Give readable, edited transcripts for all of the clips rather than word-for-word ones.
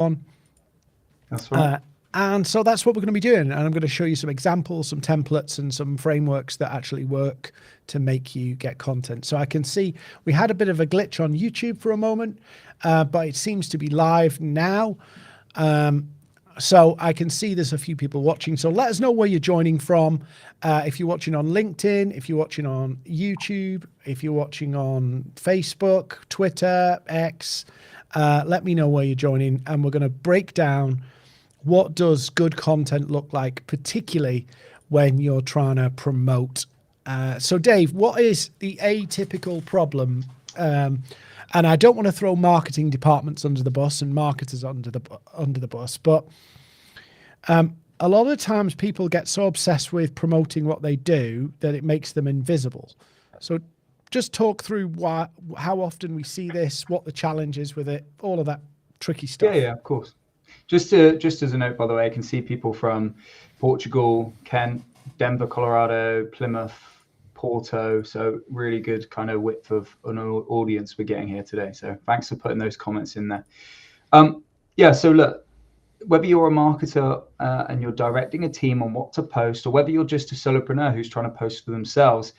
on. That's right. And so that's what we're going to be doing. And I'm going to show you some examples, some templates, and some frameworks that actually work to make you get content. So I can see we had a bit of a glitch on YouTube for a moment, but it seems to be live now. So I can see there's a few people watching. So let us know where you're joining from. If you're watching on LinkedIn, if you're watching on YouTube, if you're watching on Facebook, Twitter, X, let me know where you're joining. And we're going to break down what does good content look like, particularly when you're trying to promote. So Dave, what is the atypical problem? And I don't want to throw marketing departments under the bus and marketers under the bus, but a lot of times people get so obsessed with promoting what they do that it makes them invisible. So just talk through how often we see this, what the challenge is with it, all of that tricky stuff. Yeah, of course. Just as a note, by the way, I can see people from Portugal, Kent, Denver, Colorado, Plymouth, Porto. So really good kind of width of an audience we're getting here today. So thanks for putting those comments in there. Yeah, so look, whether you're a marketer and you're directing a team on what to post, or whether you're just a solopreneur who's trying to post for themselves,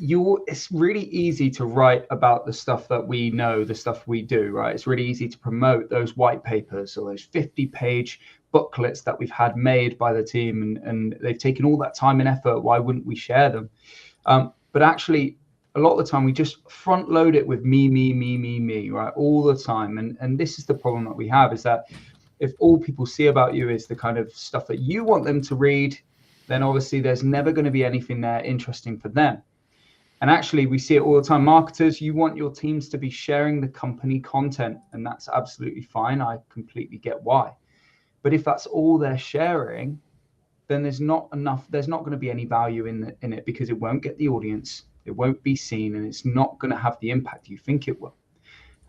it's really easy to write about the stuff that we know, the stuff we do, right? It's really easy to promote those white papers or those 50-page booklets that we've had made by the team, and they've taken all that time and effort. Why wouldn't we share them? But actually, a lot of the time we just front load it with me, right? All the time. And this is the problem that we have, is that if all people see about you is the kind of stuff that you want them to read, then obviously there's never going to be anything there interesting for them. And actually, we see it all the time. Marketers, you want your teams to be sharing the company content, and that's absolutely fine. I completely get why. But if that's all they're sharing, then there's not going to be any value in it, because it won't get the audience, it won't be seen, and it's not going to have the impact you think it will.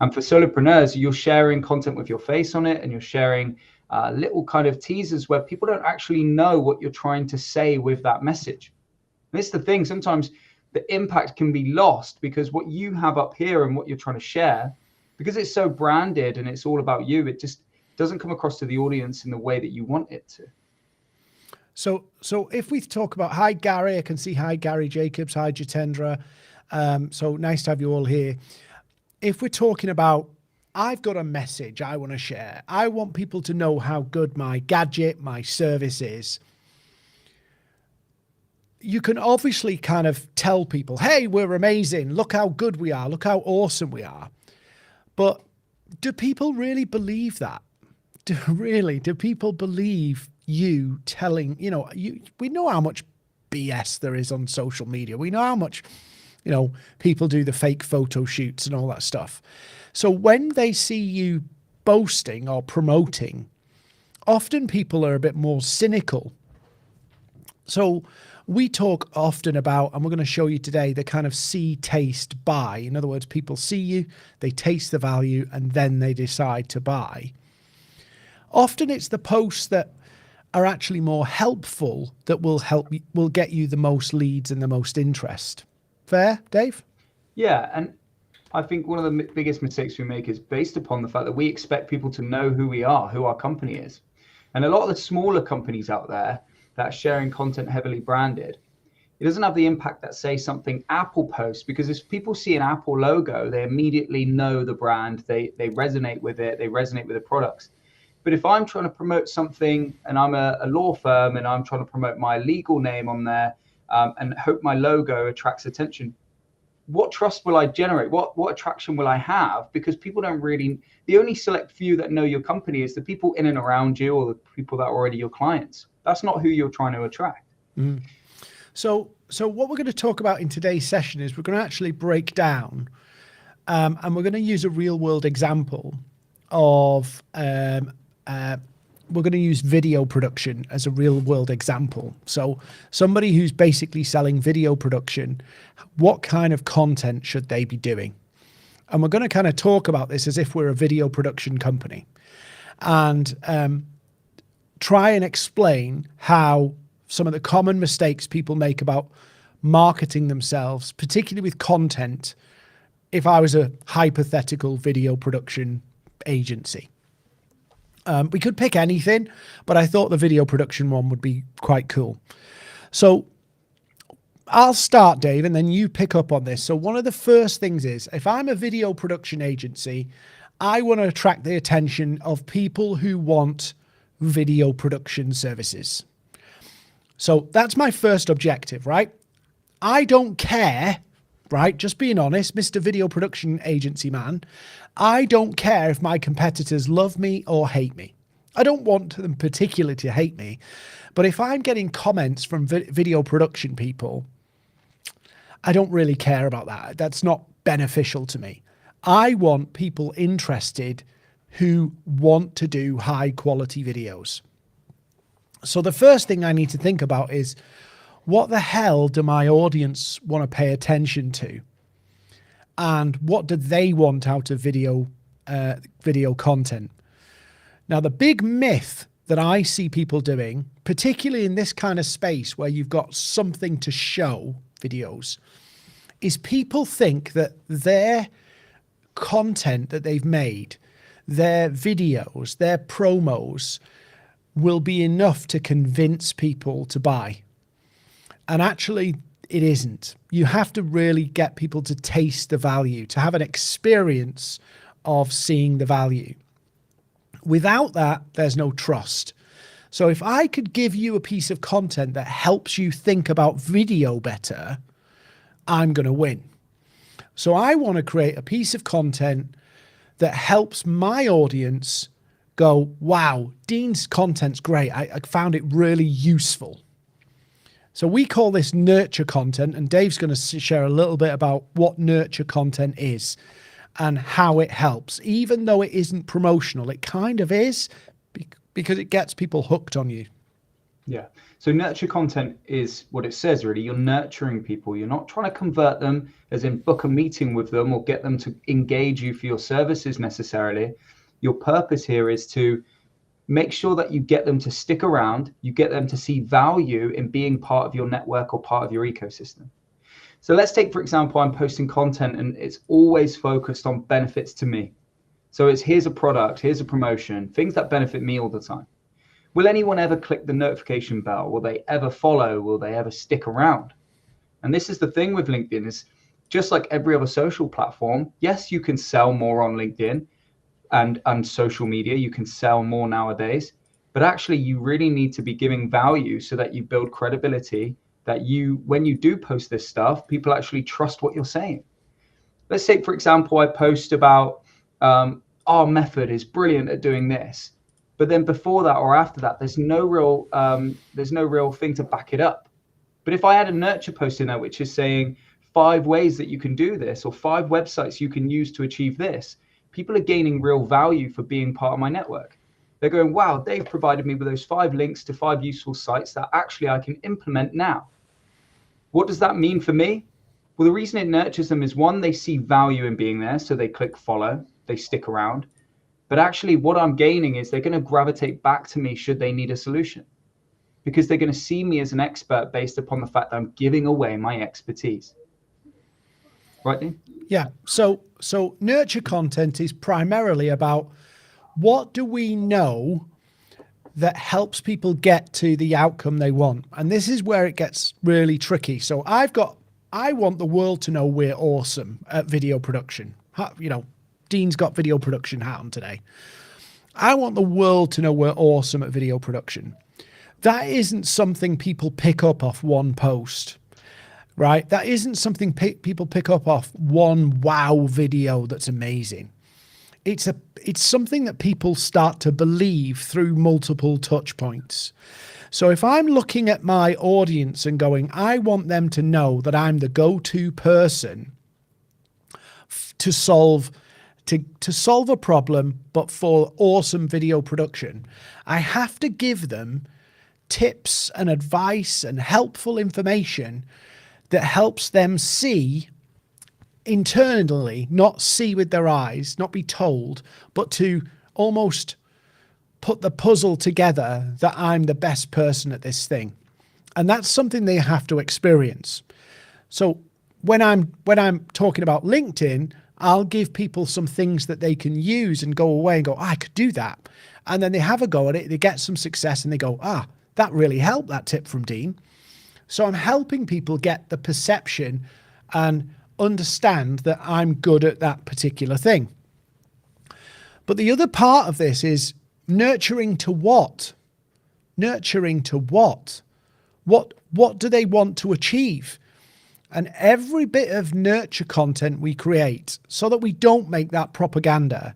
And for solopreneurs, you're sharing content with your face on it, and you're sharing little kind of teasers where people don't actually know what you're trying to say with that message. And it's the thing, sometimes the impact can be lost because what you have up here and what you're trying to share, because it's so branded and it's all about you, it just doesn't come across to the audience in the way that you want it to. So if we talk about, hi Gary, I can see hi Gary Jacobs, hi Jitendra. So nice to have you all here. If we're talking about, I've got a message I want to share, I want people to know how good my gadget, my service is. You can obviously kind of tell people, hey, we're amazing. Look how good we are. Look how awesome we are. But do people really believe that? Do people believe you telling, we know how much BS there is on social media. We know how much, people do the fake photo shoots and all that stuff. So when they see you boasting or promoting, often people are a bit more cynical. So we talk often about, and we're going to show you today, the kind of see, taste, buy. In other words, people see you, they taste the value, and then they decide to buy. Often it's the posts that are actually more helpful that will get you the most leads and the most interest. Fair, Dave? Yeah, and I think one of the biggest mistakes we make is based upon the fact that we expect people to know who we are, who our company is. And a lot of the smaller companies out there that are sharing content heavily branded, it doesn't have the impact that, say, something Apple posts, because if people see an Apple logo, they immediately know the brand, they resonate with it, they resonate with the products. But if I'm trying to promote something and I'm a law firm and I'm trying to promote my legal name on there and hope my logo attracts attention, what trust will I generate? What attraction will I have? Because people don't really, the only select few that know your company is the people in and around you, or the people that are already your clients. That's not who you're trying to attract. Mm. So what we're going to talk about in today's session is we're going to actually break down and we're going to use a real world example of, we're going to use video production as a real world example. So somebody who's basically selling video production, what kind of content should they be doing? And we're going to kind of talk about this as if we're a video production company, and try and explain how some of the common mistakes people make about marketing themselves, particularly with content, if I was a hypothetical video production agency. We could pick anything, but I thought the video production one would be quite cool. So I'll start, Dave, and then you pick up on this. So one of the first things is, if I'm a video production agency, I want to attract the attention of people who want video production services. So that's my first objective, right? I don't care, right? Just being honest, Mr. Video Production Agency man, I don't care if my competitors love me or hate me. I don't want them particularly to hate me, but if I'm getting comments from video production people, I don't really care about that. That's not beneficial to me. I want people interested who want to do high quality videos. So the first thing I need to think about is, what the hell do my audience want to pay attention to? And what do they want out of video content? Now, the big myth that I see people doing, particularly in this kind of space where you've got something to show, videos, is people think that their content that they've made, their videos, their promos, will be enough to convince people to buy. And actually, it isn't. You have to really get people to taste the value, to have an experience of seeing the value. Without that, there's no trust. So if I could give you a piece of content that helps you think about video better, I'm going to win. So I want to create a piece of content that helps my audience go, wow, Dean's content's great. I found it really useful. So we call this nurture content, and Dave's going to share a little bit about what nurture content is and how it helps. Even though it isn't promotional, it kind of is, because it gets people hooked on you. Yeah. So nurture content is what it says, really. You're nurturing people. You're not trying to convert them, as in book a meeting with them or get them to engage you for your services necessarily. Your purpose here is to make sure that you get them to stick around, you get them to see value in being part of your network or part of your ecosystem. So let's take, for example, I'm posting content and it's always focused on benefits to me. So it's, here's a product, here's a promotion, things that benefit me all the time. Will anyone ever click the notification bell? Will they ever follow? Will they ever stick around? And this is the thing with LinkedIn, is just like every other social platform, yes, you can sell more on LinkedIn and social media, you can sell more nowadays, but actually you really need to be giving value so that you build credibility, that you, when you do post this stuff, people actually trust what you're saying. Let's say, for example, I post about our method is brilliant at doing this, but then before that or after that, there's no real thing to back it up. But if I had a nurture post in there, which is saying 5 ways that you can do this, or 5 websites you can use to achieve this, people are gaining real value for being part of my network. They're going, wow, they've provided me with those 5 links to 5 useful sites that actually I can implement now. What does that mean for me? Well, the reason it nurtures them is, 1, they see value in being there, so they click follow, they stick around. But actually what I'm gaining is they're going to gravitate back to me should they need a solution, because they're going to see me as an expert based upon the fact that I'm giving away my expertise. Right, Dean? Yeah. So nurture content is primarily about, what do we know that helps people get to the outcome they want? And this is where it gets really tricky. So I want the world to know we're awesome at video production. You know, Dean's got video production hat on today. I want the world to know we're awesome at video production. That isn't something people pick up off one post, right? That isn't something people pick up off one wow video that's amazing. It's something that people start to believe through multiple touch points. So if I'm looking at my audience and going, I want them to know that I'm the go-to person to solve a problem, but for awesome video production, I have to give them tips and advice and helpful information that helps them see internally, not see with their eyes, not be told, but to almost put the puzzle together that I'm the best person at this thing. And that's something they have to experience. So when I'm talking about LinkedIn, I'll give people some things that they can use and go away and go, I could do that. And then they have a go at it, they get some success and they go, that really helped, that tip from Dean. So I'm helping people get the perception and understand that I'm good at that particular thing. But the other part of this is nurturing to what? Nurturing to what? What do they want to achieve? And every bit of nurture content we create, so that we don't make that propaganda,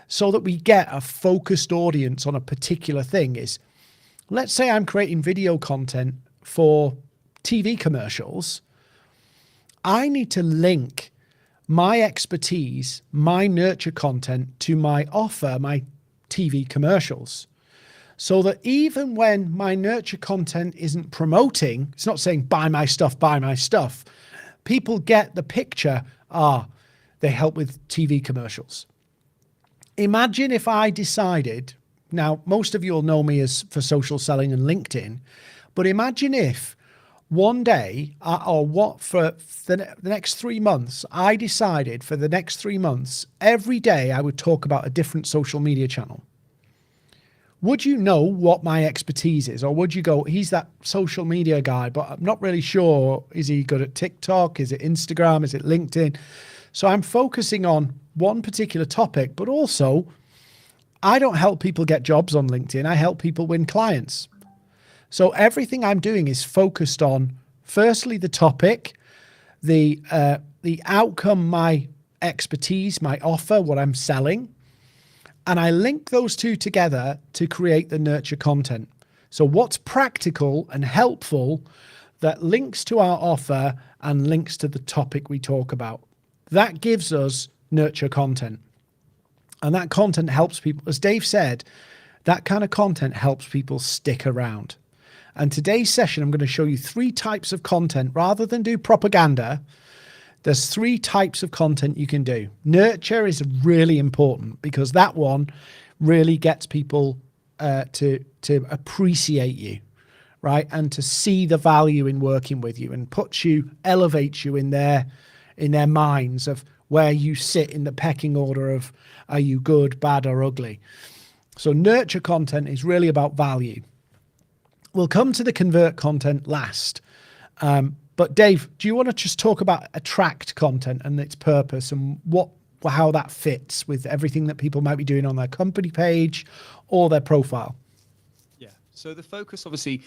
so that we get a focused audience on a particular thing, is, let's say I'm creating video content for TV commercials. I need to link my expertise, my nurture content to my offer, my TV commercials. So that even when my nurture content isn't promoting, it's not saying buy my stuff, people get the picture, they help with TV commercials. Imagine if I decided, now most of you will know me as for social selling and LinkedIn, but imagine if one day, for the next 3 months, I decided for the next 3 months, every day I would talk about a different social media channel. Would you know what my expertise is? Or would you go, he's that social media guy, but I'm not really sure. Is he good at TikTok? Is it Instagram? Is it LinkedIn? So I'm focusing on one particular topic, but also I don't help people get jobs on LinkedIn. I help people win clients. So everything I'm doing is focused on, firstly, the topic, the outcome, my expertise, my offer, what I'm selling. And I link those two together to create the nurture content. So what's practical and helpful that links to our offer and links to the topic we talk about. That gives us nurture content. And that content helps people, as Dave said, that kind of content helps people stick around. And today's session, I'm going to show you 3 types of content. Rather than do propaganda, there's 3 types of content you can do. Nurture is really important because that one really gets people to appreciate you, right? And to see the value in working with you and elevates you in their minds of where you sit in the pecking order of, are you good, bad, or ugly? So nurture content is really about value. We'll come to the convert content last. But Dave, do you want to just talk about attract content and its purpose and how that fits with everything that people might be doing on their company page or their profile? Yeah. So the focus, obviously,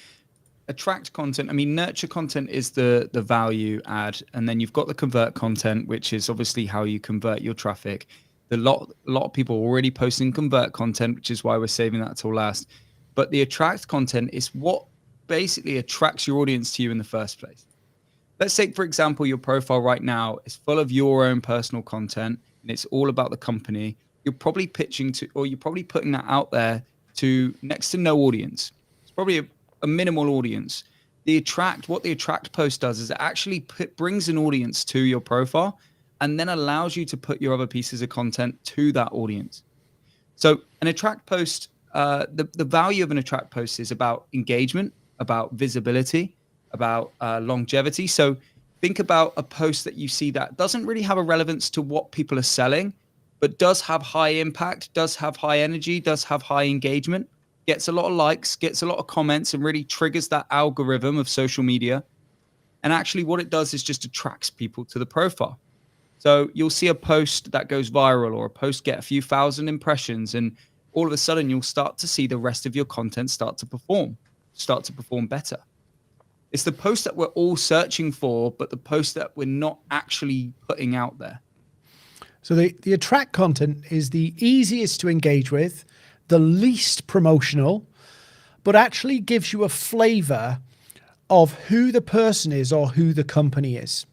attract content. I mean, nurture content is the value add, and then you've got the convert content, which is obviously how you convert your traffic. A lot of people are already posting convert content, which is why we're saving that till last. But the attract content is what basically attracts your audience to you in the first place. Let's say, for example, your profile right now is full of your own personal content and it's all about the company. You're probably pitching to, or you're probably putting that out there to next to no audience. It's probably a minimal audience. What the attract post does is it actually brings an audience to your profile and then allows you to put your other pieces of content to that audience. So an attract post, the value of an attract post is about engagement, about visibility, about longevity. So think about a post that you see that doesn't really have a relevance to what people are selling, but does have high impact, does have high energy, does have high engagement, gets a lot of likes, gets a lot of comments, and really triggers that algorithm of social media. And actually what it does is just attracts people to the profile. So you'll see a post that goes viral or a post get a few thousand impressions, and all of a sudden you'll start to see the rest of your content start to perform better. It's the post that we're all searching for, but the post that we're not actually putting out there. So the attract content is the easiest to engage with, the least promotional, but actually gives you a flavor of who the person is or who the company is.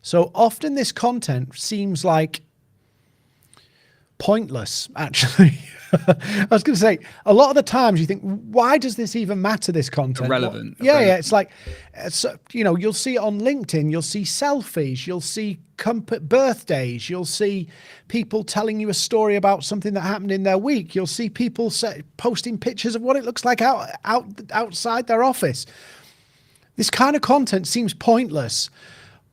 So often this content seems like pointless, actually. I was going to say, a lot of the times you think, why does this even matter, this content? Irrelevant. Yeah. It's like, you'll see it on LinkedIn, you'll see selfies, you'll see birthdays, you'll see people telling you a story about something that happened in their week. You'll see people posting pictures of what it looks like outside their office. This kind of content seems pointless,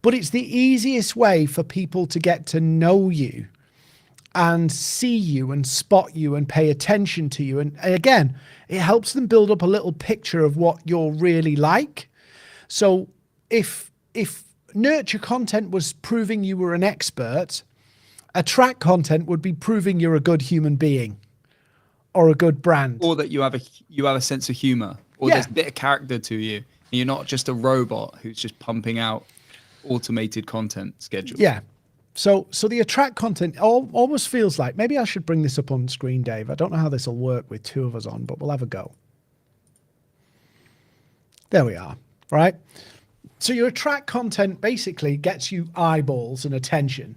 but it's the easiest way for people to get to know you and see you and spot you and pay attention to you. And again, it helps them build up a little picture of what you're really like. So if nurture content was proving you were an expert, attract content would be proving you're a good human being or a good brand. Or that you have a sense of humor, or there's a bit of character to you. And you're not just a robot who's just pumping out automated content schedules. Yeah. So the attract content almost feels like, maybe I should bring this up on screen, Dave. I don't know how this will work with two of us on, but we'll have a go. There we are, right? So your attract content basically gets you eyeballs and attention.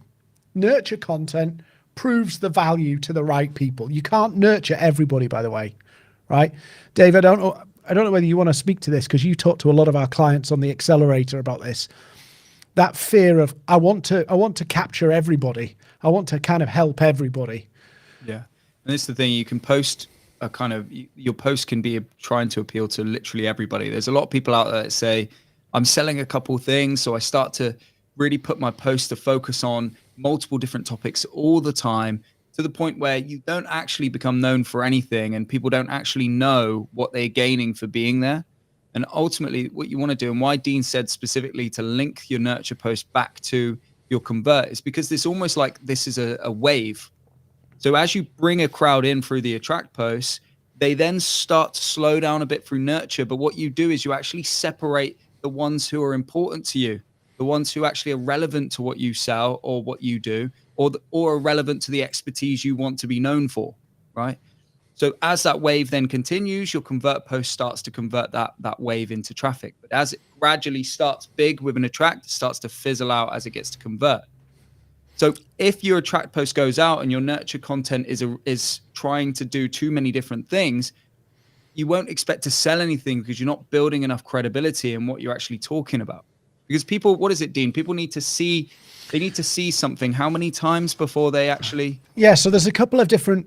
Nurture content proves the value to the right people. You can't nurture everybody, by the way, right? Dave, I don't know whether you want to speak to this, because you talk to a lot of our clients on the accelerator about this. That fear of, I want to capture everybody. I want to kind of help everybody. Yeah. And it's the thing, you can post a kind of, your post can be trying to appeal to literally everybody. There's a lot of people out there that say, I'm selling a couple things, so I start to really put my post to focus on multiple different topics all the time, to the point where you don't actually become known for anything, and people don't actually know what they're gaining for being there. And ultimately what you want to do, and why Dean said specifically to link your nurture post back to your convert, is because it's almost like this is a wave. So as you bring a crowd in through the attract posts, they then start to slow down a bit through nurture. But what you do is you actually separate the ones who are important to you, the ones who actually are relevant to what you sell or what you do, or are relevant to the expertise you want to be known for, right? So as that wave then continues, your convert post starts to convert that wave into traffic. But as it gradually starts big with an attract, it starts to fizzle out as it gets to convert. So if your attract post goes out and your nurture content is trying to do too many different things, you won't expect to sell anything, because you're not building enough credibility in what you're actually talking about. Because people, what is it, Dean? People need to see, something how many times before they actually... Yeah, so there's a couple of different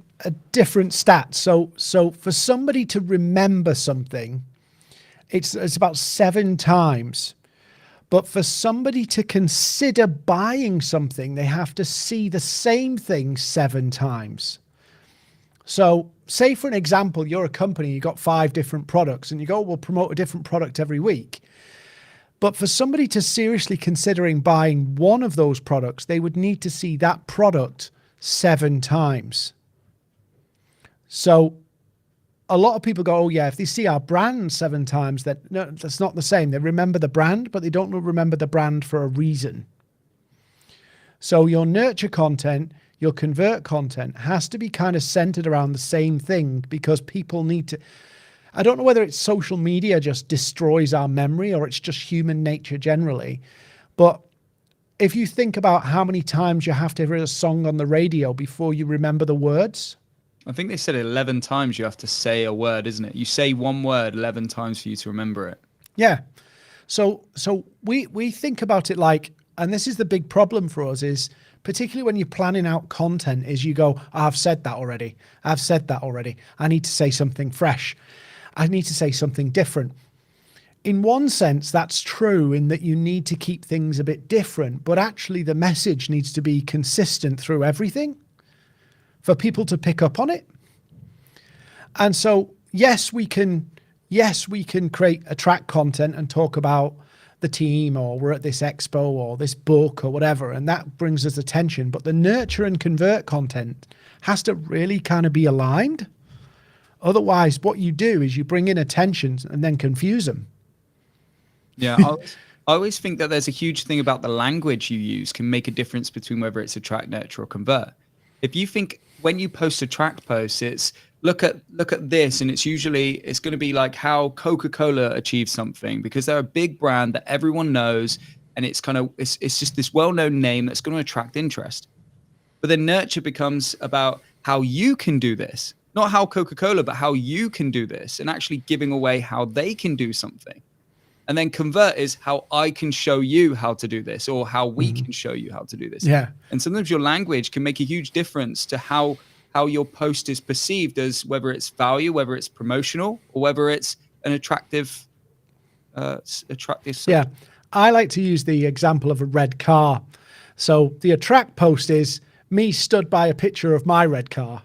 stats. So for somebody to remember something, it's about 7 times. But for somebody to consider buying something, they have to see the same thing 7 times. So say, for an example, you're a company, you got 5 different products, and you go, we'll promote a different product every week. But for somebody to seriously considering buying one of those products, they would need to see that product 7 times. So a lot of people go, oh yeah, if they see our brand 7 times, no, that's not the same. They remember the brand, but they don't remember the brand for a reason. So your nurture content, your convert content has to be kind of centered around the same thing, because people need to... I don't know whether it's social media just destroys our memory, or it's just human nature generally. But if you think about how many times you have to hear a song on the radio before you remember the words. I think they said 11 times you have to say a word, isn't it? You say one word 11 times for you to remember it. Yeah. So we think about it like, and this is the big problem for us, is particularly when you're planning out content, is you go, oh, I've said that already. I've said that already. I need to say something fresh. I need to say something different. In one sense, that's true, in that you need to keep things a bit different, but actually the message needs to be consistent through everything for people to pick up on it. And so, yes, we can create attract content and talk about the team, or we're at this expo or this book or whatever, and that brings us attention. But the nurture and convert content has to really kind of be aligned. Otherwise, what you do is you bring in attention and then confuse them. Yeah, I always think that there's a huge thing about the language you use can make a difference between whether it's attract, nurture, or convert. If you think when you post attract posts, it's look at this, and it's going to be like how Coca-Cola achieved something, because they're a big brand that everyone knows, and it's just this well-known name that's going to attract interest. But then nurture becomes about how you can do this. Not how Coca-Cola, but how you can do this, and actually giving away how they can do something. And then convert is how I can show you how to do this, or how we can show you how to do this. Yeah. And sometimes your language can make a huge difference to how your post is perceived, as whether it's value, whether it's promotional, or whether it's an attractive. Yeah. I like to use the example of a red car. So the attract post is me stood by a picture of my red car,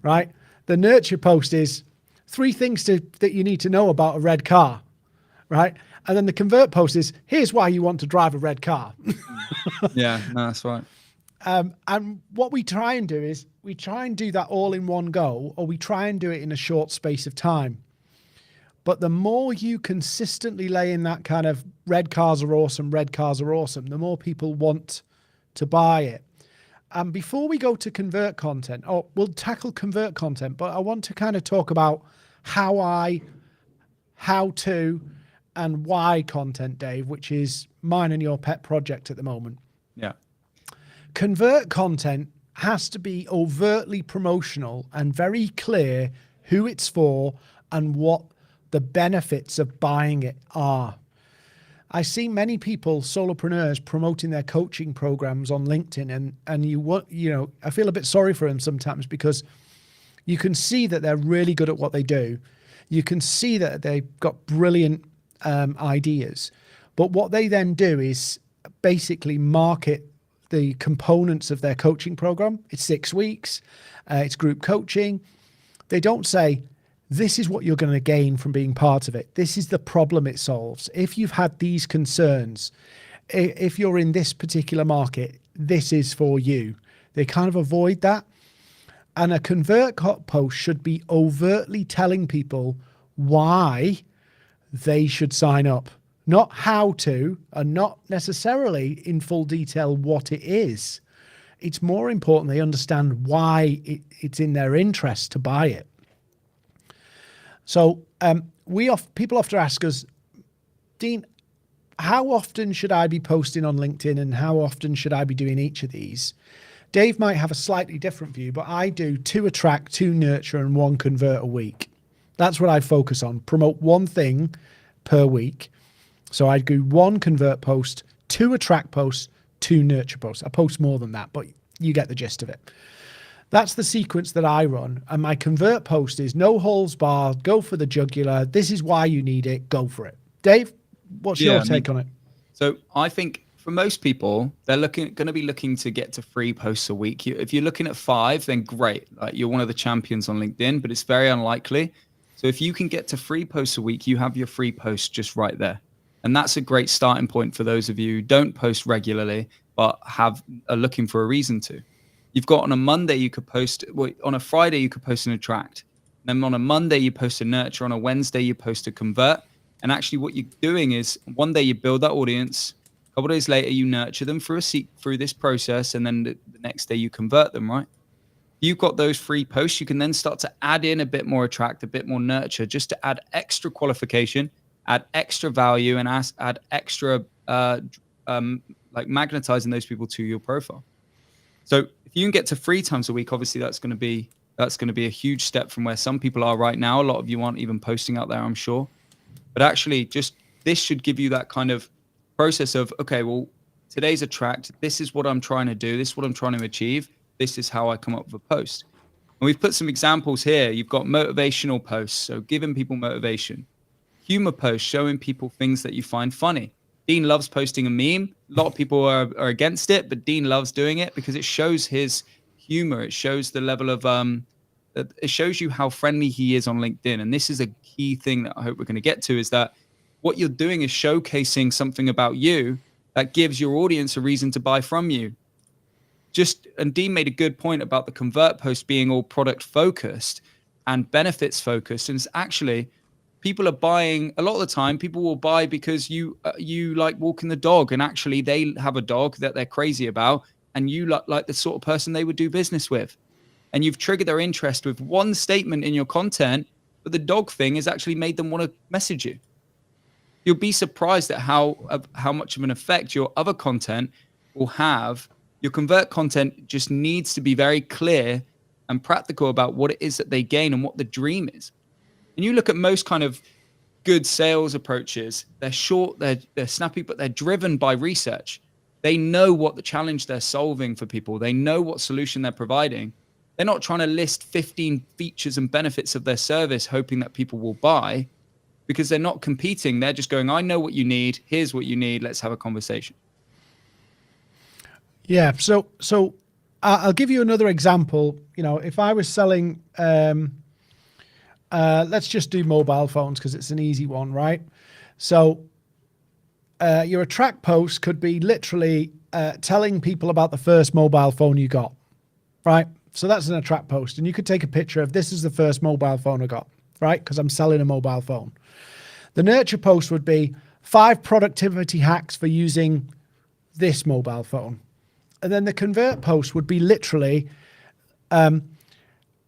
right? The nurture post is 3 things that you need to know about a red car, right? And then the convert post is, here's why you want to drive a red car. Yeah, no, that's right. And what we try and do is we try and do that all in one go, or we try and do it in a short space of time. But the more you consistently lay in that kind of red cars are awesome, the more people want to buy it. And before we go to convert content, we'll tackle convert content, but I want to kind of talk about how to, and why content, Dave, which is mine and your pet project at the moment. Yeah. Convert content has to be overtly promotional and very clear who it's for and what the benefits of buying it are. I see many people, solopreneurs, promoting their coaching programs on LinkedIn, and I feel a bit sorry for them sometimes, because you can see that they're really good at what they do. You can see that they've got brilliant ideas, but what they then do is basically market the components of their coaching program. It's 6 weeks, it's group coaching. They don't say, this is what you're going to gain from being part of it. This is the problem it solves. If you've had these concerns, if you're in this particular market, this is for you. They kind of avoid that. And a convert post should be overtly telling people why they should sign up, not how to, and not necessarily in full detail what it is. It's more important they understand why it's in their interest to buy it. So people often ask us, Dean, how often should I be posting on LinkedIn, and how often should I be doing each of these? Dave might have a slightly different view, but I do 2 attract, 2 nurture, and 1 convert a week. That's what I focus on. Promote 1 thing per week. So I do 1 convert post, 2 attract posts, 2 nurture posts. I post more than that, but you get the gist of it. That's the sequence that I run. And my convert post is no holds barred, go for the jugular. This is why you need it. Go for it. Dave, what's your take on it? So I think for most people, they're going to be looking to get to 3 posts a week. If you're looking at 5, then great. Like, you're one of the champions on LinkedIn, but it's very unlikely. So if you can get to 3 posts a week, you have your 3 posts just right there. And that's a great starting point for those of you who don't post regularly, but are looking for a reason to. You've got on a Monday, you could post, on a Friday, you could post an attract. Then on a Monday, you post a nurture. On a Wednesday, you post a convert. And actually what you're doing is, one day you build that audience, a couple of days later, you nurture them through this process. And then the next day you convert them, right? You've got those 3 posts. You can then start to add in a bit more attract, a bit more nurture, just to add extra qualification, add extra value, and add extra, like magnetizing those people to your profile. So if you can get to 3 times a week, obviously that's going to be a huge step from where some people are right now. A lot of you aren't even posting out there, I'm sure. But actually, just this should give you that kind of process of, okay, well, today's attract. This is what I'm trying to do. This is what I'm trying to achieve. This is how I come up with a post. And we've put some examples here. You've got motivational posts, so giving people motivation. Humor posts, showing people things that you find funny. Dean loves posting a meme. A lot of people are against it, but Dean loves doing it because it shows his humor. It shows the level of, it shows you how friendly he is on LinkedIn. And this is a key thing that I hope we're going to get to, is that what you're doing is showcasing something about you that gives your audience a reason to buy from you. And Dean made a good point about the convert post being all product focused and benefits focused. And it's actually, people are buying, a lot of the time, people will buy because you like walking the dog, and actually they have a dog that they're crazy about, and you like the sort of person they would do business with. And you've triggered their interest with one statement in your content, but the dog thing has actually made them want to message you. You'll be surprised at how much of an effect your other content will have. Your convert content just needs to be very clear and practical about what it is that they gain and what the dream is. And you look at most kind of good sales approaches, they're short, they're snappy, but they're driven by research. They know what the challenge they're solving for people. They know what solution they're providing. They're not trying to list 15 features and benefits of their service, hoping that people will buy. because they're not competing. They're just going, I know what you need. Here's what you need. Let's have a conversation. Yeah. So I'll give you another example. You know, if I was selling, let's just do mobile phones because it's an easy one, right? So your attract post could be literally telling people about the first mobile phone you got, right? So that's an attract post. And you could take a picture of, this is the first mobile phone I got, right? Because I'm selling a mobile phone. The nurture post would be 5 productivity hacks for using this mobile phone. And then the convert post would be literally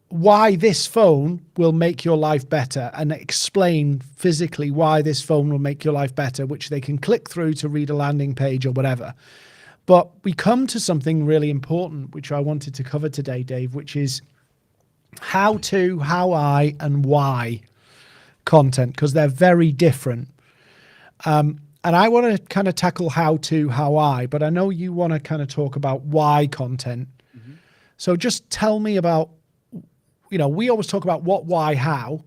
why this phone will make your life better, and explain physically why this phone will make your life better, which they can click through to read a landing page or whatever. But we come to something really important, which I wanted to cover today, Dave, which is how to, how I, and why content, because they're very different. And I want to kind of tackle how to, how I, but I know you want to kind of talk about why content. Mm-hmm. So just tell me about, you know, we always talk about what, why, how.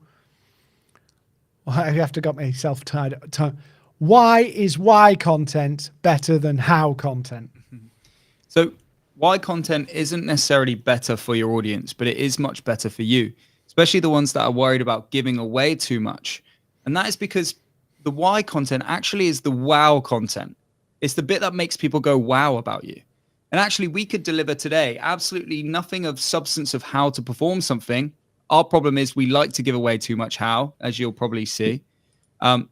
Well, I have to got myself tied up. Why is why content better than how content? So why content isn't necessarily better for your audience, but it is much better for you, especially the ones that are worried about giving away too much. And that is because the why content actually is the wow content. It's the bit that makes people go wow about you. And actually, we could deliver today absolutely nothing of substance of how to perform something. Our problem is we like to give away too much how, as you'll probably see.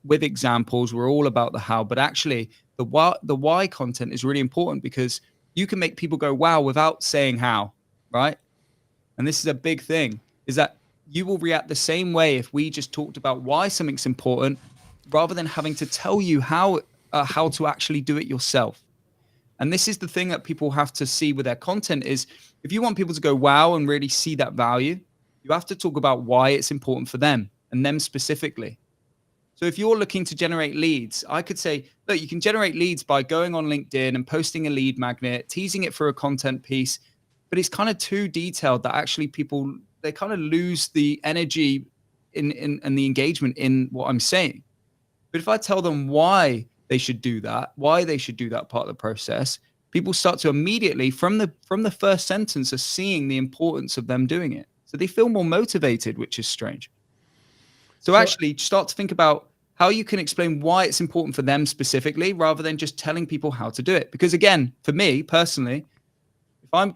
With examples, we're all about the how, but actually the why content is really important because you can make people go wow without saying how, right? And this is a big thing, is that you will react the same way if we just talked about why something's important rather than having to tell you how to actually do it yourself. And this is the thing that people have to see with their content is if you want people to go wow and really see that value, you have to talk about why it's important for them and them specifically. So if you're looking to generate leads, I could say, look, you can generate leads by going on LinkedIn and posting a lead magnet, teasing it for a content piece, but it's kind of too detailed that actually people, they kind of lose the energy and the engagement in what I'm saying. But if I tell them why they should do that, why they should do that part of the process, people start to immediately from the first sentence are seeing the importance of them doing it. So they feel more motivated, which is strange. So actually start to think about how you can explain why it's important for them specifically, rather than just telling people how to do it. Because again, for me personally,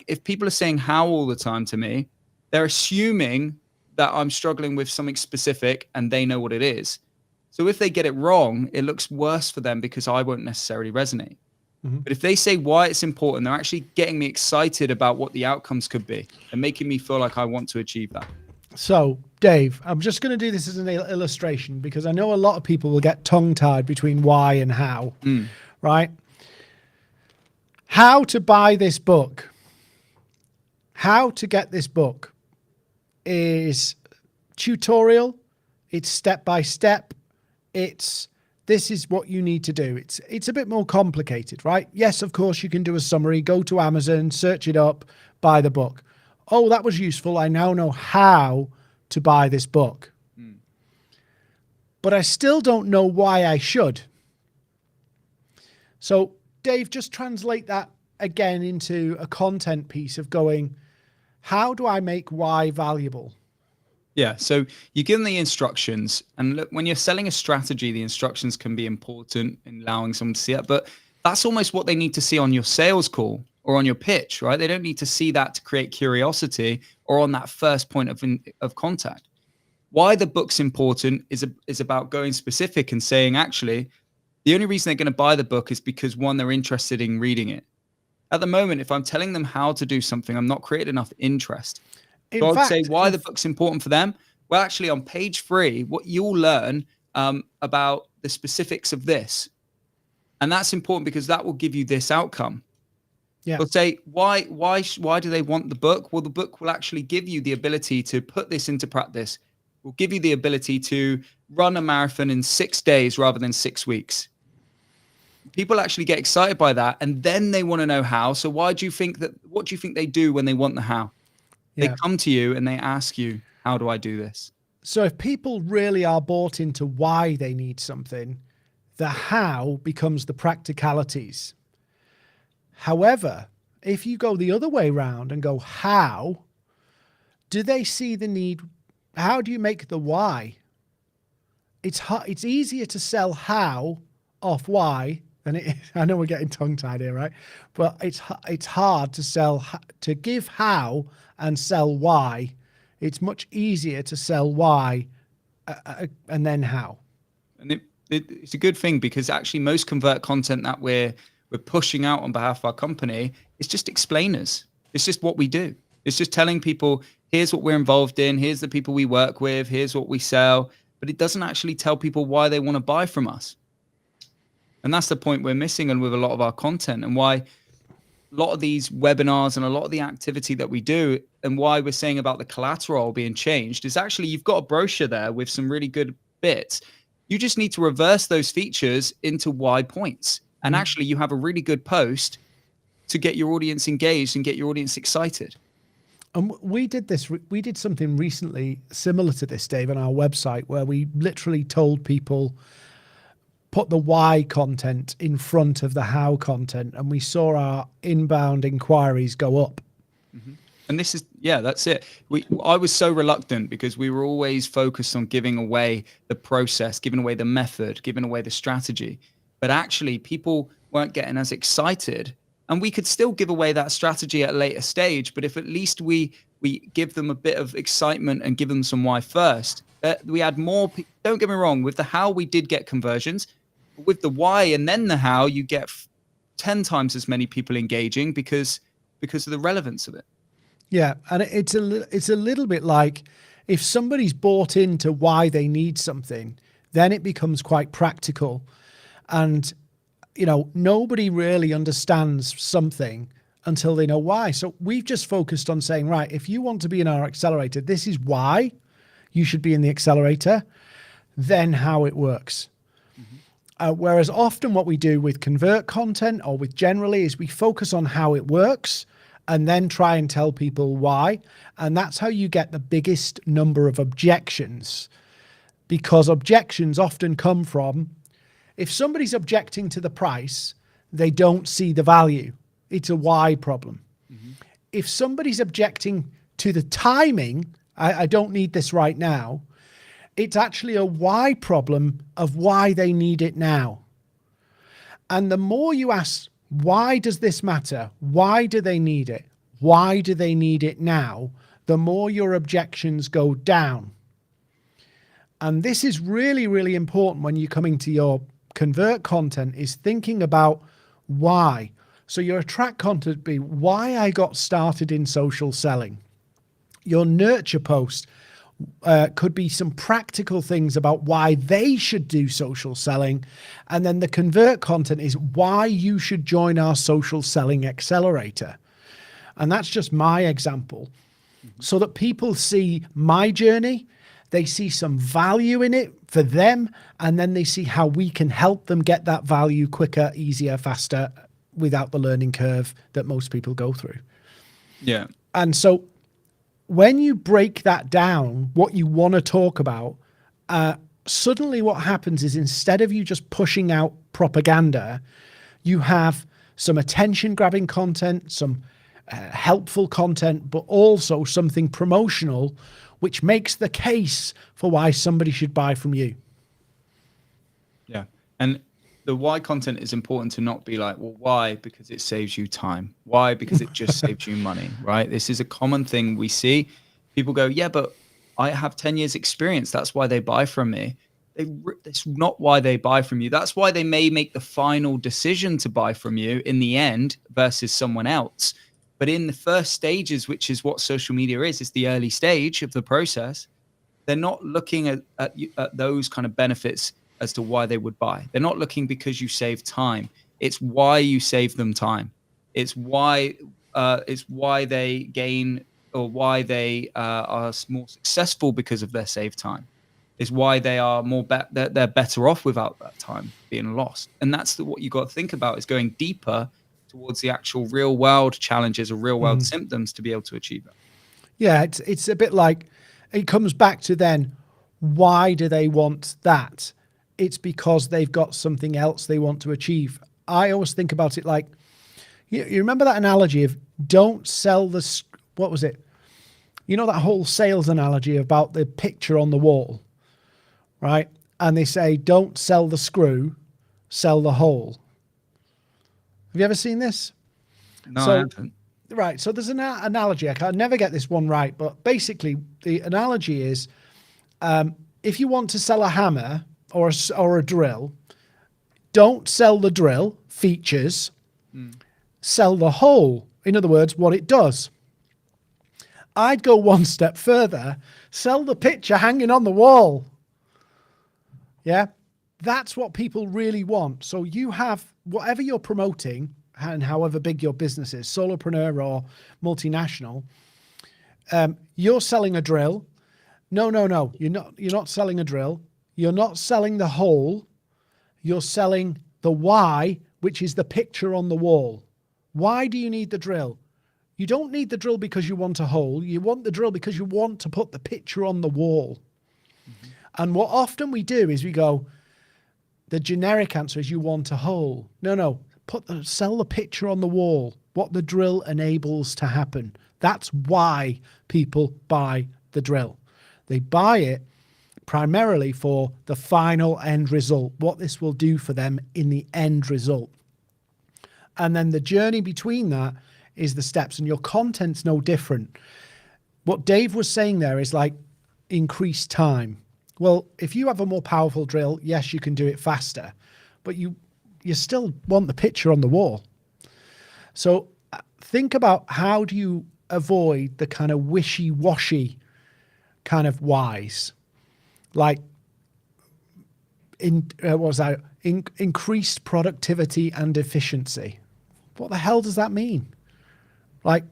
if people are saying how all the time to me, they're assuming that I'm struggling with something specific and they know what it is. So if they get it wrong, it looks worse for them because I won't necessarily resonate. Mm-hmm. But if they say why it's important, they're actually getting me excited about what the outcomes could be and making me feel like I want to achieve that. So, Dave, I'm just going to do this as an illustration because I know a lot of people will get tongue-tied between why and how, right? How to buy this book, how to get this book is tutorial, it's step-by-step, this is what you need to do. It's a bit more complicated, right? Yes, of course, you can do a summary, go to Amazon, search it up, buy the book. Oh, that was useful. I now know how to buy this book. But I still don't know why I should. So, Dave, just translate that again into a content piece of going, how do I make why valuable? Yeah, so you give them the instructions, and look, when you're selling a strategy, the instructions can be important in allowing someone to see it, but that's almost what they need to see on your sales call or on your pitch, right? They don't need to see that to create curiosity or on that first point of contact. Why the book's important is about going specific and saying, actually, the only reason they're going to buy the book is because, one, they're interested in reading it. At the moment, if I'm telling them how to do something, I'm not creating enough interest. So I'd say why the book's important for them. Well, actually, on page 3, what you'll learn about the specifics of this. And that's important because that will give you this outcome. Yeah. But say, why do they want the book? Well, the book will actually give you the ability to put this into practice. Will give you the ability to run a marathon in 6 days rather than 6 weeks. People actually get excited by that, and then they want to know how. So what do you think they do when they want the how? Yeah. They come to you and they ask you, how do I do this? So if people really are bought into why they need something, the how becomes the practicalities. However, if you go the other way around and go how, do they see the need? How do you make the why? It's easier to sell how off why than it is. I know we're getting tongue-tied here, right? But it's hard to give how and sell why. It's much easier to sell why and then how. And it's a good thing, because actually most convert content that we're pushing out on behalf of our company is just explainers. It's just what we do. It's just telling people, here's what we're involved in, here's the people we work with, here's what we sell. But it doesn't actually tell people why they want to buy from us. And that's the point we're missing, and with a lot of our content, and why a lot of these webinars and a lot of the activity that we do, and why we're saying about the collateral being changed, is actually you've got a brochure there with some really good bits. You just need to reverse those features into why points. And actually you have a really good post to get your audience engaged and get your audience excited. And we did something recently similar to this, Dave, on our website, where we literally told people, put the why content in front of the how content, and we saw our inbound inquiries go up. Mm-hmm. And this is, yeah, that's it. I was so reluctant, because we were always focused on giving away the process, giving away the method, giving away the strategy. But actually people weren't getting as excited. And we could still give away that strategy at a later stage. But if at least we give them a bit of excitement and give them some why first, we had more. Don't get me wrong, with the how we did get conversions. But with the why and then the how, you get 10 times as many people engaging because of the relevance of it. Yeah, and it's a little bit like, if somebody's bought into why they need something, then it becomes quite practical. And you know, nobody really understands something until they know why. So we've just focused on saying, right, if you want to be in our accelerator, this is why you should be in the accelerator, then how it works. Mm-hmm. Whereas often what we do with convert content, or with generally, is we focus on how it works and then try and tell people why. And that's how you get the biggest number of objections, because objections often come from, if somebody's objecting to the price, they don't see the value. It's a why problem. Mm-hmm. If somebody's objecting to the timing, I don't need this right now, it's actually a why problem of why they need it now. And the more you ask, why does this matter? Why do they need it? Why do they need it now? The more your objections go down. And this is really, really important when you're coming to your convert content, is thinking about why. So your attract content be why I got started in social selling. Your nurture post could be some practical things about why they should do social selling. And then the convert content is why you should join our social selling accelerator. And that's just my example. Mm-hmm. So that people see my journey, they see some value in it for them, and then they see how we can help them get that value quicker, easier, faster, without the learning curve that most people go through. Yeah. And so when you break that down, what you want to talk about, suddenly what happens is, instead of you just pushing out propaganda, you have some attention-grabbing content, some helpful content, but also something promotional, which makes the case for why somebody should buy from you. Yeah. And the why content is important to not be like, well, why? Because it saves you time. Why? Because it just saves you money, right? This is a common thing we see. People go, yeah, but I have 10 years experience. That's why they buy from me. That's not why they buy from you. That's why they may make the final decision to buy from you in the end versus someone else. But in the first stages, which is what social media is the early stage of the process, they're not looking at those kind of benefits as to why they would buy. They're not looking because you save time. It's why you save them time. It's why they gain, or why they are more successful because of their saved time. It's why they are they're better off without that time being lost. And that's what you got to think about, is going deeper towards the actual real world challenges or real world symptoms to be able to achieve that. Yeah, it's a bit like, it comes back to then, Why do they want that? It's because they've got something else they want to achieve. I always think about it like, you remember that analogy of don't sell the, what was it? You know, that whole sales analogy about the picture on the wall, right? And they say, don't sell the screw, sell the hole. Have you ever seen this? No, I haven't. Right. So there's an analogy. I can never get this one right, but basically the analogy is, if you want to sell a hammer or a drill, don't sell the drill features, sell the hole. In other words, what it does. I'd go one step further, sell the picture hanging on the wall. Yeah, that's what people really want. So you have whatever you're promoting and however big your business is, solopreneur or multinational, you're selling a drill. No, you're not selling a drill. You're not selling the hole. You're selling the why, which is the picture on the wall. Why do you need the drill? You don't need the drill because you want a hole. You want the drill because you want to put the picture on the wall. Mm-hmm. And what often we do is we go, the generic answer is you want a hole. No, sell the picture on the wall, what the drill enables to happen. That's why people buy the drill. They buy it primarily for the final end result, what this will do for them in the end result. And then the journey between that is the steps, and your content's no different. What Dave was saying there is like increased time. Well, if you have a more powerful drill, yes, you can do it faster, but you still want the picture on the wall. So think about how do you avoid the kind of wishy-washy kind of whys, like increased productivity and efficiency. What the hell does that mean? Like,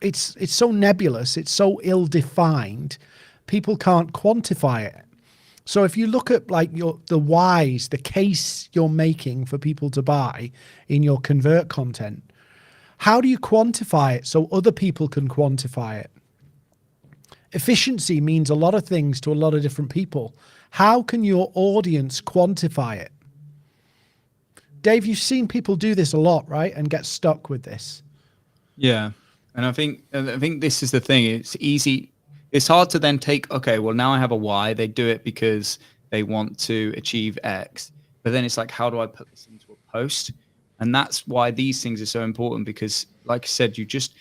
it's so nebulous, it's so ill-defined, people can't quantify it. So if you look at like the whys, the case you're making for people to buy in your convert content, how do you quantify it so other people can quantify it? Efficiency means a lot of things to a lot of different people. How can your audience quantify it? Dave, you've seen people do this a lot, right? And get stuck with this. Yeah. And I think this is the thing. It's easy. It's hard to then take, okay, well, now I have a why. They do it because they want to achieve X. But then it's like, how do I put this into a post? And that's why these things are so important, because like I said, you just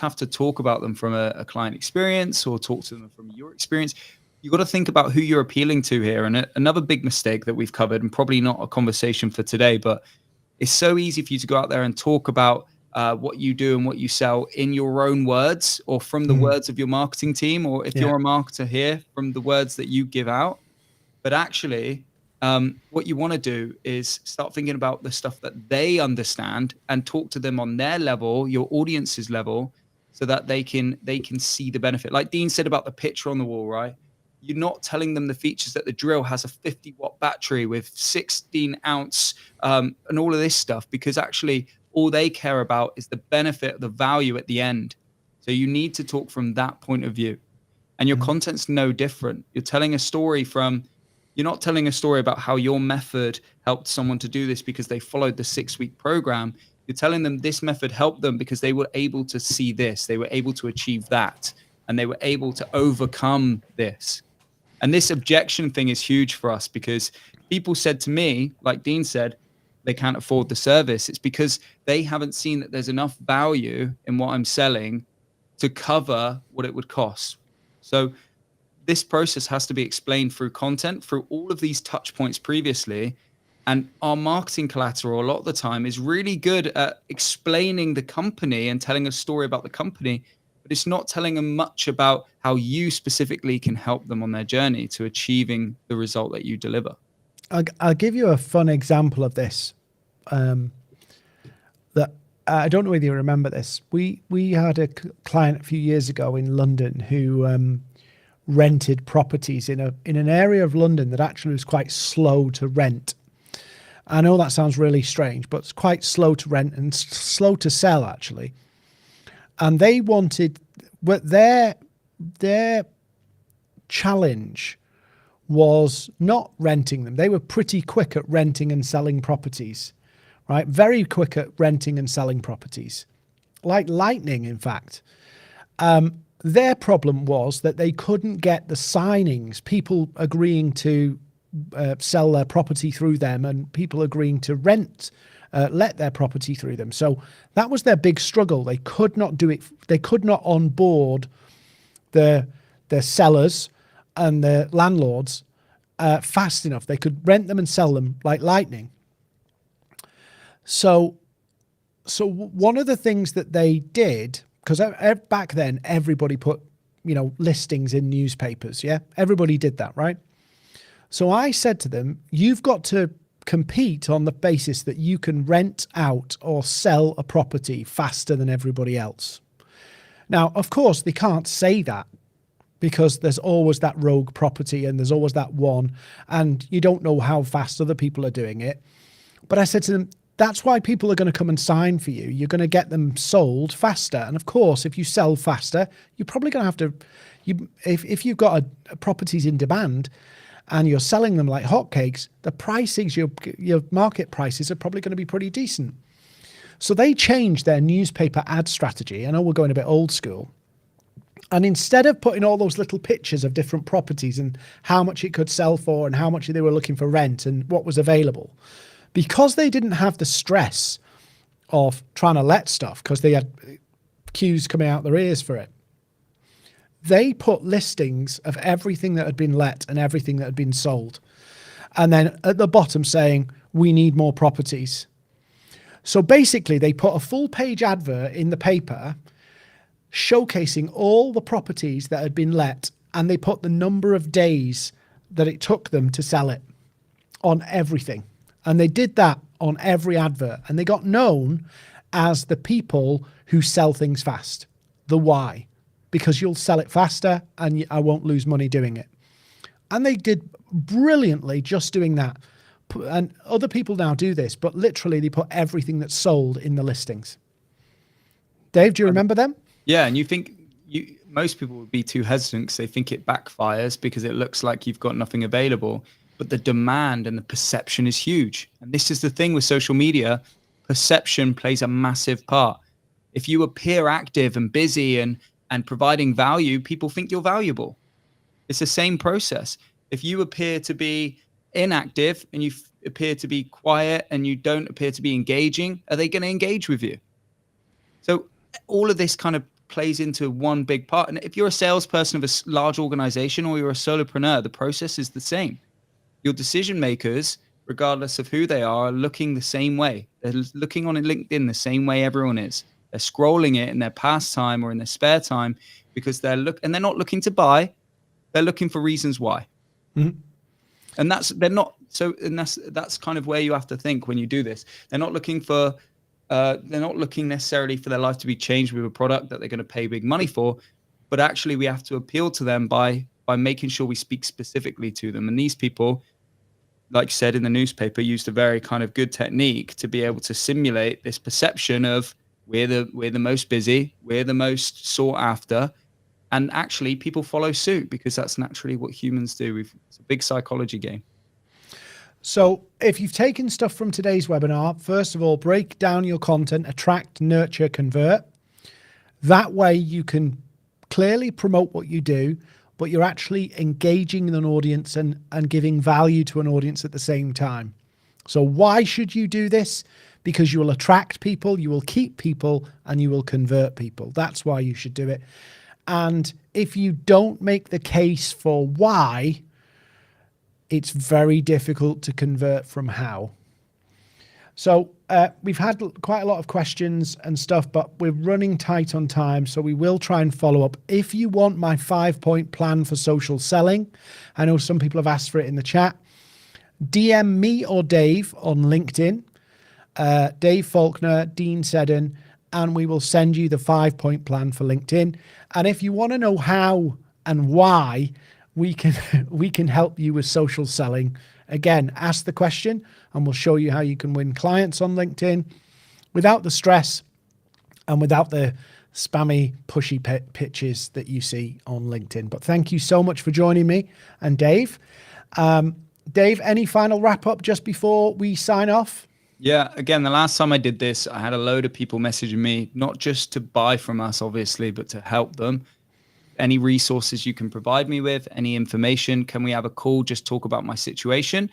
have to talk about them from a client experience or talk to them from your experience. You got to think about who you're appealing to here. And another big mistake that we've covered, and probably not a conversation for today, but it's so easy for you to go out there and talk about what you do and what you sell in your own words or from the words of your marketing team, or if you're a marketer here, from the words that you give out. But actually, what you want to do is start thinking about the stuff that they understand and talk to them on their level, your audience's level, so that they can see the benefit. Like Dean said about the picture on the wall, right? You're not telling them the features that the drill has a 50-watt battery with 16-ounce and all of this stuff, because actually all they care about is the benefit, the value at the end. So you need to talk from that point of view. And your content's no different. You're not telling a story about how your method helped someone to do this because they followed the 6-week program. You're telling them this method helped them because they were able to see this, they were able to achieve that, and they were able to overcome this. And this objection thing is huge for us, because people said to me, like Dean said, they can't afford the service. It's because they haven't seen that there's enough value in what I'm selling to cover what it would cost. So this process has to be explained through content, through all of these touch points previously. And our marketing collateral a lot of the time is really good at explaining the company and telling a story about the company, but it's not telling them much about how you specifically can help them on their journey to achieving the result that you deliver. I'll give you a fun example of this. That I don't know whether you remember this. We had a client a few years ago in London who rented properties in an area of London that actually was quite slow to rent. I know that sounds really strange, but it's quite slow to rent and slow to sell actually. And they wanted, their challenge was not renting them. They were pretty quick at renting and selling properties, right? Very quick at renting and selling properties, like lightning, in fact. Their problem was that they couldn't get the signings, people agreeing to sell their property through them and people agreeing to let their property through them. So that was their big struggle. They could not do it. They could not onboard the sellers and the landlords fast enough. They could rent them and sell them like lightning. So one of the things that they did, because back then everybody put, listings in newspapers. Yeah, everybody did that, right? So I said to them, you've got to compete on the basis that you can rent out or sell a property faster than everybody else. Now, of course, they can't say that because there's always that rogue property and there's always that one, and you don't know how fast other people are doing it. But I said to them, that's why people are going to come and sign for you. You're going to get them sold faster. And of course, if you sell faster, you're probably going to have to, if you've got a properties in demand and you're selling them like hotcakes, the pricings, your market prices are probably going to be pretty decent. So they changed their newspaper ad strategy. I know we're going a bit old school. And instead of putting all those little pictures of different properties and how much it could sell for and how much they were looking for rent and what was available, because they didn't have the stress of trying to let stuff because they had queues coming out their ears for it, they put listings of everything that had been let and everything that had been sold. And then at the bottom saying, we need more properties. So basically they put a full page advert in the paper showcasing all the properties that had been let, and they put the number of days that it took them to sell it on everything. And they did that on every advert, and they got known as the people who sell things fast. The why? Because you'll sell it faster and I won't lose money doing it. And they did brilliantly just doing that. And other people now do this, but literally they put everything that's sold in the listings. Dave, do you remember them? Yeah, and you think most people would be too hesitant because they think it backfires because it looks like you've got nothing available. But the demand and the perception is huge. And this is the thing with social media. Perception plays a massive part. If you appear active and busy and providing value, people think you're valuable. It's the same process. If you appear to be inactive and you appear to be quiet and you don't appear to be engaging, are they going to engage with you? So all of this kind of plays into one big part. And if you're a salesperson of a large organization or you're a solopreneur, the process is the same. Your decision makers, regardless of who they are looking the same way. They're looking on LinkedIn the same way everyone is. They're scrolling it in their pastime or in their spare time because they're not looking to buy. They're looking for reasons why. Mm-hmm. And that's kind of where you have to think when you do this. They're not looking necessarily for their life to be changed with a product that they're going to pay big money for, but actually we have to appeal to them by making sure we speak specifically to them. And these people, like you said in the newspaper, used a very kind of good technique to be able to simulate this perception of we're the most busy, we're the most sought after, and actually people follow suit because that's naturally what humans do. It's a big psychology game. So if you've taken stuff from today's webinar, first of all, break down your content, attract, nurture, convert. That way you can clearly promote what you do, but you're actually engaging an audience and giving value to an audience at the same time. So why should you do this? Because you will attract people, you will keep people, and you will convert people. That's why you should do it. And if you don't make the case for why, it's very difficult to convert from how. So we've had quite a lot of questions and stuff, but we're running tight on time, so we will try and follow up. If you want my 5-point plan for social selling, I know some people have asked for it in the chat, DM me or Dave on LinkedIn, Dave Faulkner, Dean Seddon, and we will send you the 5-point plan for LinkedIn. And if you want to know how and why we can help you with social selling, again, ask the question and we'll show you how you can win clients on LinkedIn without the stress and without the spammy, pushy pitches that you see on LinkedIn. But thank you so much for joining me and Dave. Dave, any final wrap up just before we sign off? Yeah, again, the last time I did this, I had a load of people messaging me, not just to buy from us, obviously, but to help them. Any resources you can provide me with, any information, can we have a call, just talk about my situation?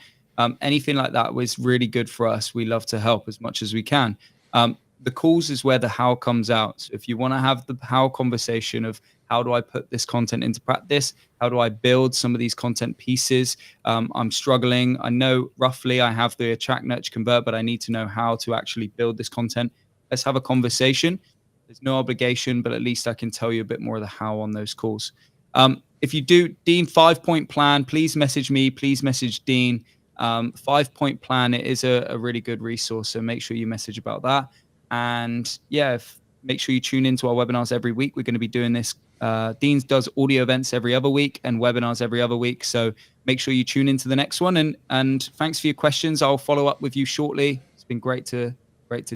Anything like that was really good for us. We love to help as much as we can. The calls is where the how comes out. So if you want to have the how conversation of how do I put this content into practice? How do I build some of these content pieces? I'm struggling. I know roughly I have the attract, nurture, convert, but I need to know how to actually build this content. Let's have a conversation. There's no obligation, but at least I can tell you a bit more of the how on those calls. If you do, Dean, 5-point plan, please message me. Please message Dean. 5-point plan, it is a really good resource. So make sure you message about that. And yeah, make sure you tune into our webinars every week. We're going to be doing this. Dean does audio events every other week and webinars every other week. So make sure you tune into the next one. And thanks for your questions. I'll follow up with you shortly. It's been great to